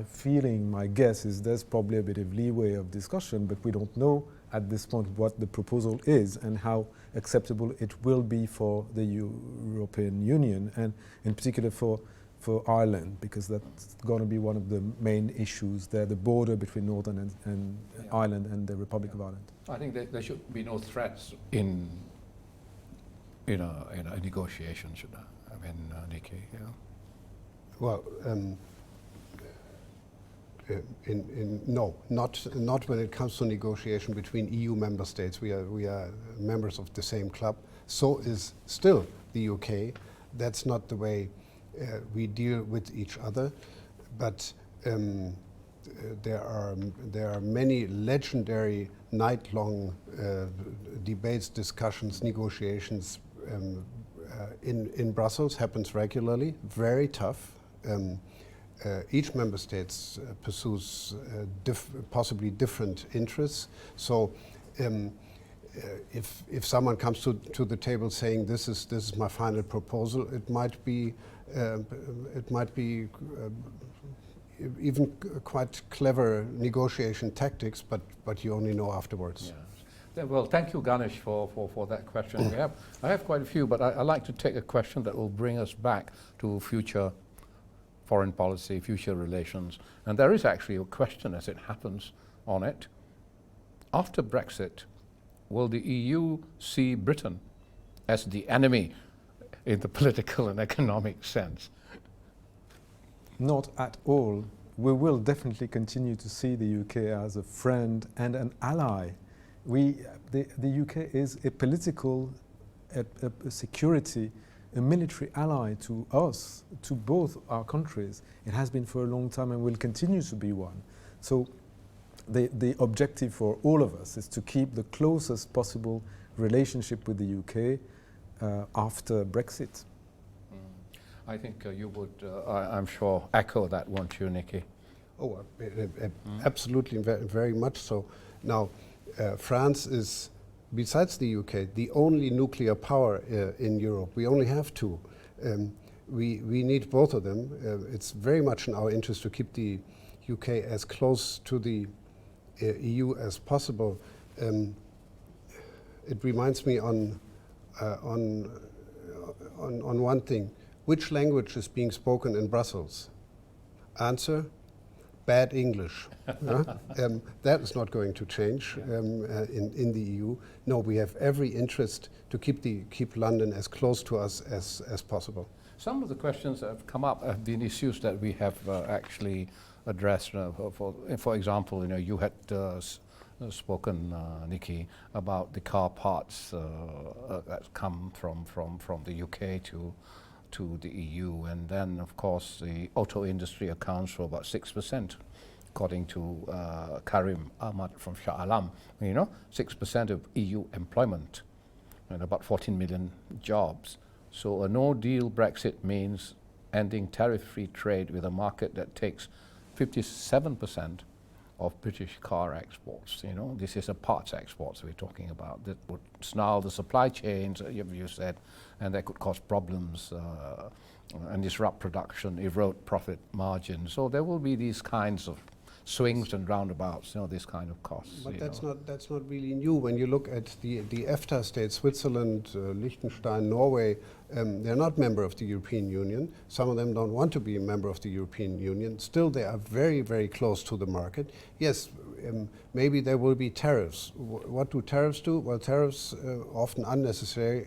feeling, my guess is there's probably a bit of leeway of discussion, but we don't know at this point what the proposal is and how acceptable it will be for the European Union, and in particular for Ireland, because that's going to be one of the main issues there, the border between Northern and Ireland and the Republic of Ireland. I think that there should be no threats in a negotiation, should there? I mean, Nikki, yeah. Well, no, not when it comes to negotiation between EU member states. We are members of the same club. So is still the UK. That's not the way we deal with each other. But there are many legendary night-long debates, discussions, negotiations in Brussels. Happens regularly. Very tough. Each member state pursues possibly different interests. So, if someone comes to the table saying this is my final proposal, it might be even quite clever negotiation tactics, but you only know afterwards. Yeah. Well, thank you, Ganesh, for that question. I have quite a few, but I'd like to take a question that will bring us back to future foreign policy, future relations. And there is actually a question as it happens on it. After Brexit, will the EU see Britain as the enemy in the political and economic sense? Not at all. We will definitely continue to see the UK as a friend and an ally. The UK is a political, a security, a military ally to us, to both our countries. It has been for a long time and will continue to be one. So the objective for all of us is to keep the closest possible relationship with the UK after Brexit. I think you would, I'm sure, echo that, won't you, Nikki? Oh, absolutely, very much so. Now, France is, besides the UK, the only nuclear power in Europe. We only have two. We need both of them. It's very much in our interest to keep the UK as close to the EU as possible. It reminds me on one thing. Which language is being spoken in Brussels? Answer: bad English. That is not going to change in the EU. No, we have every interest to keep London as close to us as possible. Some of the questions that have come up have been issues that we have actually addressed. For example, you had spoken, Nikki, about the car parts that come from the UK to the EU, and then of course the auto industry accounts for about 6%, according to Karim Ahmad from Shah Alam. 6% of EU employment and about 14 million jobs. So a no-deal Brexit means ending tariff-free trade with a market that takes 57% of British car exports. This is a parts exports we're talking about that would snarl the supply chains, you said, and that could cause problems and disrupt production, erode profit margins. So there will be these kinds of swings and roundabouts, these kind of costs. But that's not really new. When you look at the EFTA states, Switzerland, Liechtenstein, Norway, they're not member of the European Union. Some of them don't want to be a member of the European Union. Still, they are very, very close to the market. Yes, maybe there will be tariffs. What do tariffs do? Well, tariffs, often unnecessary,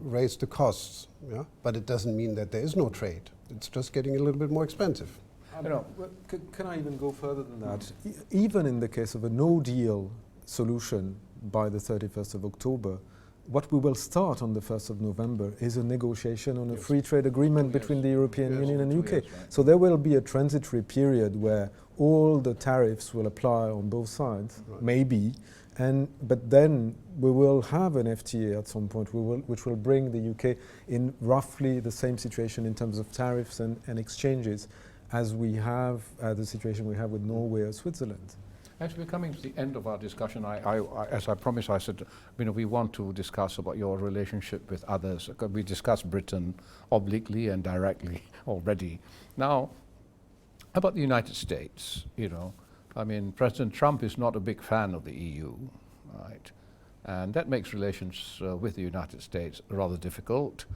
raise the costs. Yeah? But it doesn't mean that there is no trade. It's just getting a little bit more expensive. Can I even go further than that? Even in the case of a no-deal solution by the 31st of October, what we will start on the 1st of November is a negotiation on a free trade agreement between the European Union and UK. Right. So there will be a transitory period where all the tariffs will apply on both sides, maybe, but then we will have an FTA at some point, which will bring the UK in roughly the same situation in terms of tariffs and exchanges as we have the situation we have with Norway or Switzerland. As we're coming to the end of our discussion, as I promised, I said, we want to discuss about your relationship with others. We discussed Britain obliquely and directly already. Now, about the United States, President Trump is not a big fan of the EU, right? And that makes relations with the United States rather difficult.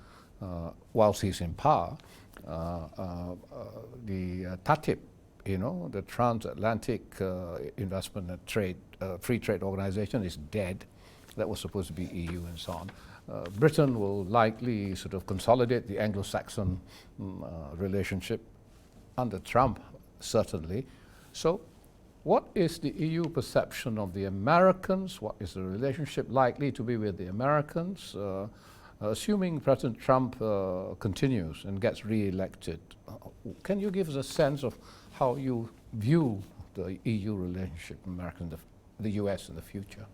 Whilst he's in power, the TTIP, the Transatlantic Investment and Trade, Free Trade Organization is dead. That was supposed to be EU and so on. Britain will likely sort of consolidate the Anglo-Saxon relationship under Trump, certainly. So what is the EU perception of the Americans? What is the relationship likely to be with the Americans? Assuming President Trump continues and gets re-elected, can you give us a sense of how you view the EU relationship with the US in the future?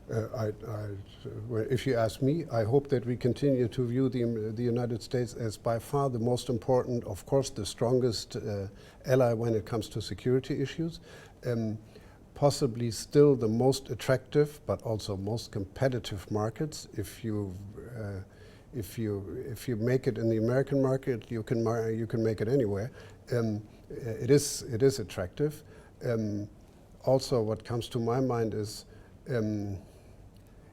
If you ask me, I hope that we continue to view the United States as by far the most important, of course, the strongest ally when it comes to security issues. Possibly still the most attractive, but also most competitive markets. If you make it in the American market, you can make it anywhere. It is attractive. Also, what comes to my mind is,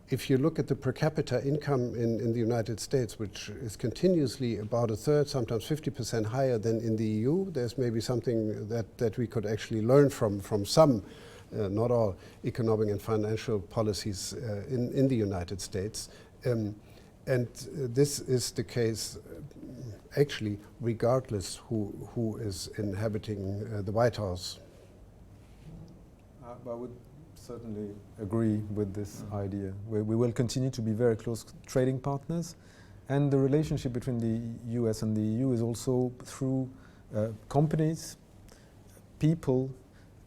if you look at the per capita income in the United States, which is continuously about a third, sometimes 50% higher than in the EU, there's maybe something that we could actually learn from some, not all, economic and financial policies in the United States. And this is the case actually regardless who is inhabiting the White House. I would certainly agree with this idea. We will continue to be very close trading partners, and the relationship between the US and the EU is also through companies, people.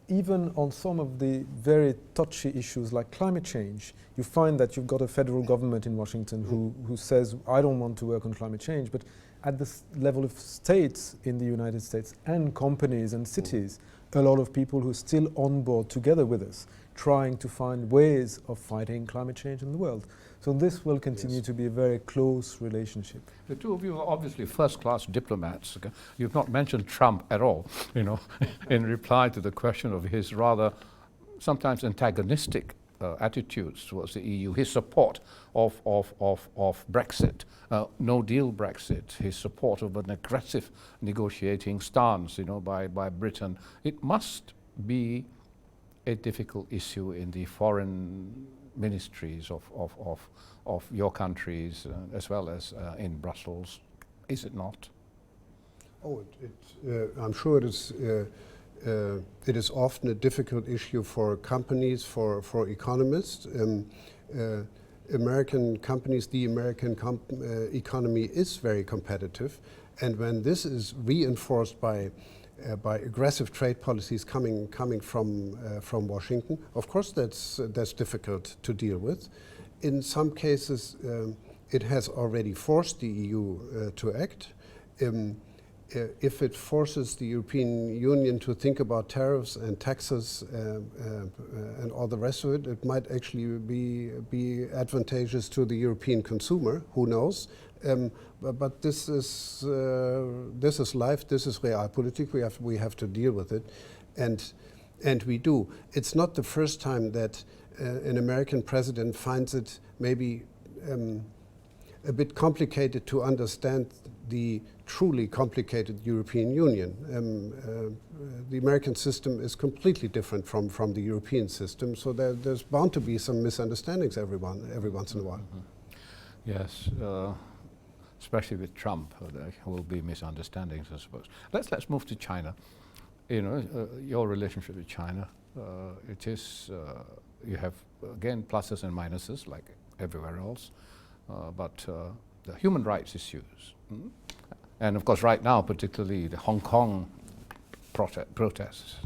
Even on some of the very touchy issues like climate change, you find that you've got a federal government in Washington who says, I don't want to work on climate change, but at the level of states in the United States and companies and cities, a lot of people who are still on board together with us, trying to find ways of fighting climate change in the world. So this will continue to be a very close relationship. The two of you are obviously first-class diplomats. Okay? You've not mentioned Trump at all, in reply to the question of his rather sometimes antagonistic attitudes towards the EU, his support of Brexit, no-deal Brexit, his support of an aggressive negotiating stance, by Britain. It must be a difficult issue in the foreign ministries of your countries, as well as in Brussels, is it not? Oh, I'm sure it is. It is often a difficult issue for companies, for economists. American companies, the American economy is very competitive, and when this is reinforced by aggressive trade policies coming from Washington, of course that's difficult to deal with. In some cases, it has already forced the EU to act. If it forces the European Union to think about tariffs and taxes and all the rest of it, it might actually be advantageous to the European consumer. Who knows? But this is life. This is realpolitik. We have to deal with it, and we do. It's not the first time that an American president finds it maybe a bit complicated to understand the truly complicated European Union. The American system is completely different from the European system, so there's bound to be some misunderstandings every once in a while. Mm-hmm. Yes, especially with Trump, there will be misunderstandings, I suppose. Let's move to China. Your relationship with China, it is, you have, again, pluses and minuses like everywhere else, but the human rights issues, and of course right now particularly the Hong Kong protests,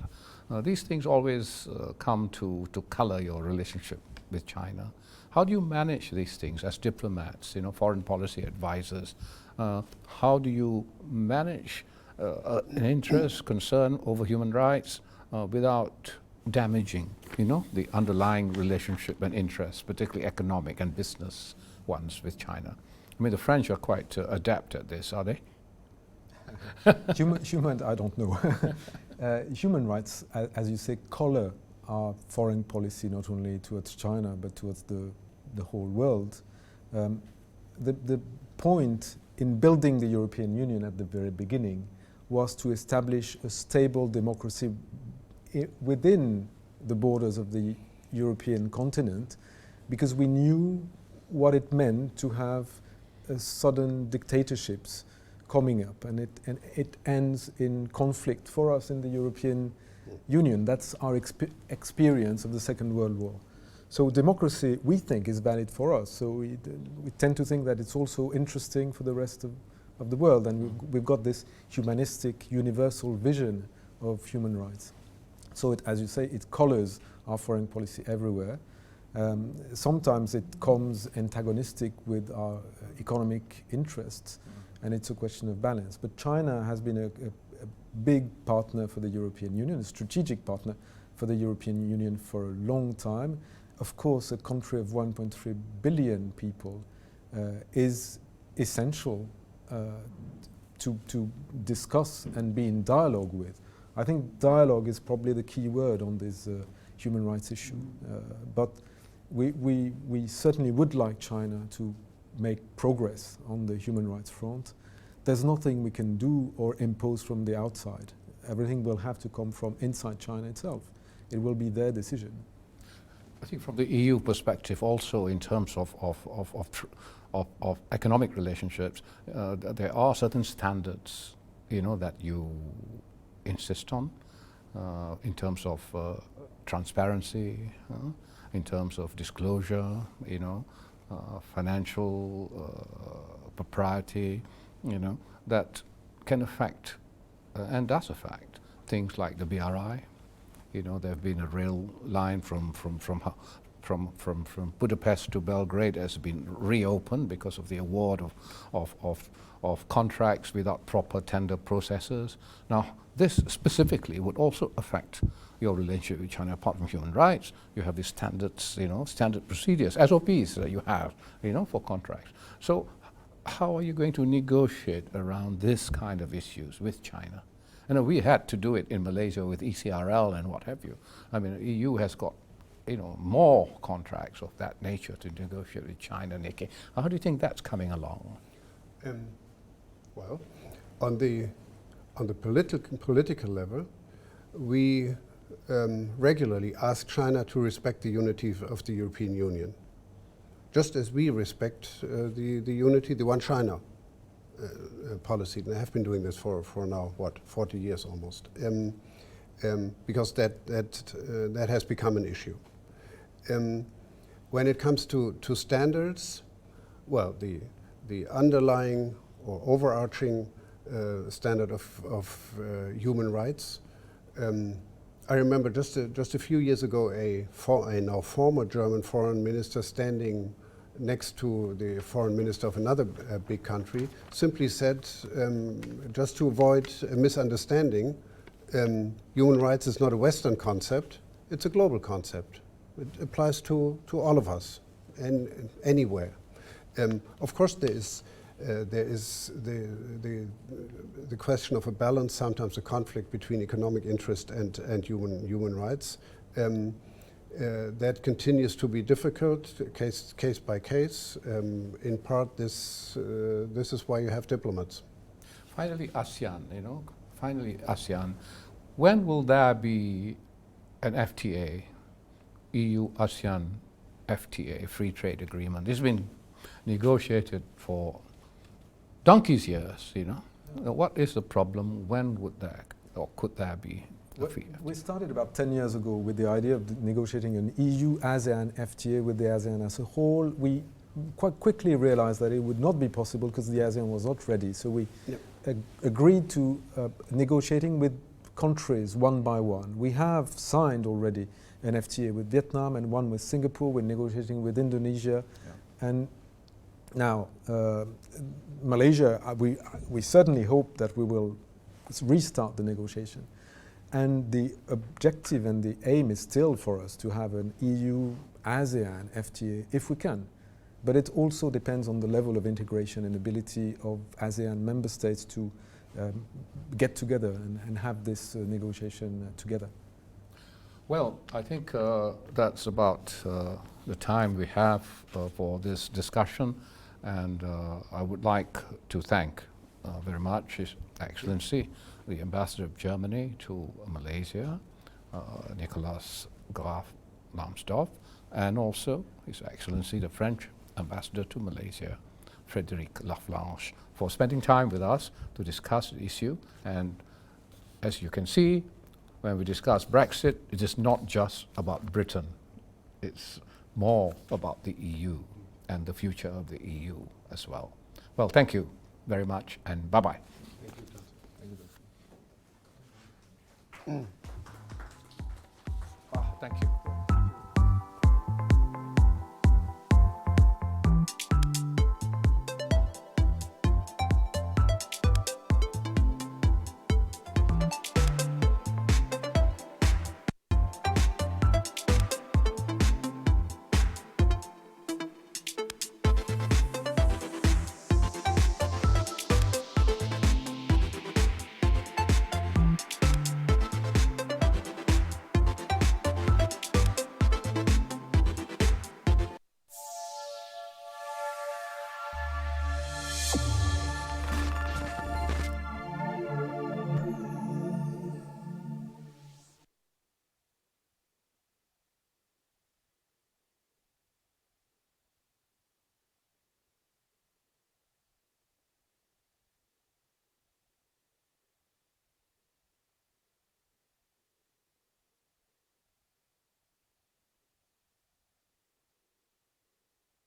these things always come to color your relationship with China. How do you manage these things as diplomats, foreign policy advisors? How do you manage an interest, concern over human rights without damaging, the underlying relationship and interests, particularly economic and business ones with China? I mean, the French are quite adept at this, are they? Human, I don't know. Human rights, as you say, color our foreign policy not only towards China but towards the whole world. The point in building the European Union at the very beginning was to establish a stable democracy within the borders of the European continent, because we knew what it meant to have sudden dictatorships coming up, and it ends in conflict for us in the European Union. That's our experience of the Second World War. So democracy, we think, is valid for us. So we tend to think that it's also interesting for the rest of the world, and we've got this humanistic, universal vision of human rights. So it, as you say, it colors our foreign policy everywhere. Sometimes it comes antagonistic with our economic interests, and it's a question of balance. But China has been a big partner for the European Union, a strategic partner for the European Union for a long time. Of course, a country of 1.3 billion people is essential to discuss and be in dialogue with. I think dialogue is probably the key word on this human rights issue. But we certainly would like China to make progress on the human rights front. There's nothing we can do or impose from the outside. Everything will have to come from inside China itself. It will be their decision. I think from the EU perspective also, in terms of economic relationships, there are certain standards, that you insist on, in terms of transparency, in terms of disclosure, financial propriety, that can affect and does affect things like the BRI. There have been a rail line from Budapest to Belgrade has been reopened because of the award of contracts without proper tender processes. Now, this specifically would also affect your relationship with China. Apart from human rights, you have the standards, standard procedures, SOPs that you have, for contracts. So how are you going to negotiate around this kind of issues with China? We had to do it in Malaysia with ECRL and what have you. I mean, the EU has got, more contracts of that nature to negotiate with China, Nikkei. How do you think that's coming along? Well, on the political level, we regularly ask China to respect the unity of the European Union, just as we respect the unity, the One China policy. They have been doing this for now, 40 years almost, because that has become an issue. When it comes to standards, well, the underlying or overarching standard of human rights. I remember just a few years ago, a now former German foreign minister standing next to the foreign minister of another big country simply said, just to avoid a misunderstanding, human rights is not a Western concept, it's a global concept. It applies to all of us and anywhere. Of course, there is the question of a balance, sometimes a conflict between economic interest and human rights. That continues to be difficult, case by case. In part, this is why you have diplomats. Finally, ASEAN. When will there be an FTA, EU-ASEAN FTA, free trade agreement? This has been negotiated for donkey's years. What is the problem? When would there, or could there be? We started about 10 years ago with the idea of negotiating an EU-ASEAN FTA with the ASEAN as a whole. We quite quickly realized that it would not be possible because the ASEAN was not ready. So we agreed to negotiating with countries one by one. We have signed already an FTA with Vietnam and one with Singapore. We're negotiating with Indonesia. And now, Malaysia, we certainly hope that we will restart the negotiation. And the objective and the aim is still for us to have an EU-ASEAN FTA if we can. But it also depends on the level of integration and ability of ASEAN member states to get together and have this negotiation together. Well, I think that's about the time we have for this discussion, and I would like to thank very much His Excellency, the Ambassador of Germany to Malaysia, Nicolas Graf Lambsdorff, and also His Excellency, the French Ambassador to Malaysia, Frédéric Laflanche, for spending time with us to discuss the issue. And as you can see, when we discuss Brexit, it is not just about Britain. It's more about the EU and the future of the EU as well. Well, thank you very much, and bye-bye. Thank you. Thank you.